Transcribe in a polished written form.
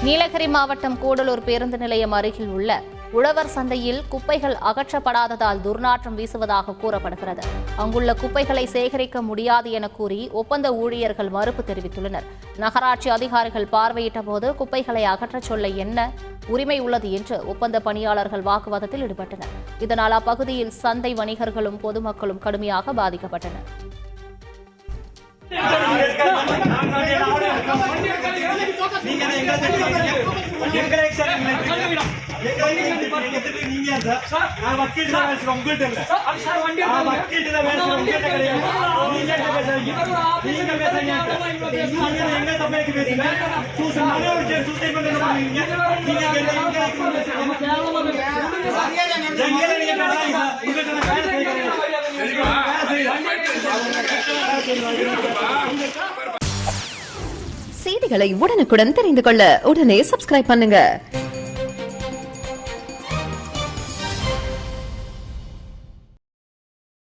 நீலகிரி மாவட்டம் கூடலூர் பேருந்து நிலையம் அருகில் உள்ள உழவர் சந்தையில் குப்பைகள் அகற்றப்படாததால் துர்நாற்றம் வீசுவதாக கூறப்படுகிறது. அங்குள்ள குப்பைகளை சேகரிக்க முடியாது என கூறி ஒப்பந்த ஊழியர்கள் மறுப்பு தெரிவித்துள்ளனர். நகராட்சி அதிகாரிகள் பார்வையிட்ட போது குப்பைகளை அகற்றச் சொல்ல என்ன உரிமை உள்ளது என்று ஒப்பந்த பணியாளர்கள் வாக்குவாதத்தில் ஈடுபட்டனர். இதனால் அப்பகுதியில் சந்தை வணிகர்களும் பொதுமக்களும் கடுமையாக பாதிக்கப்பட்டனர். செய்திகளை உடனுக்குடன் தெரிந்து கொள்ள உடனே சப்ஸ்கிரைப் பண்ணுங்க.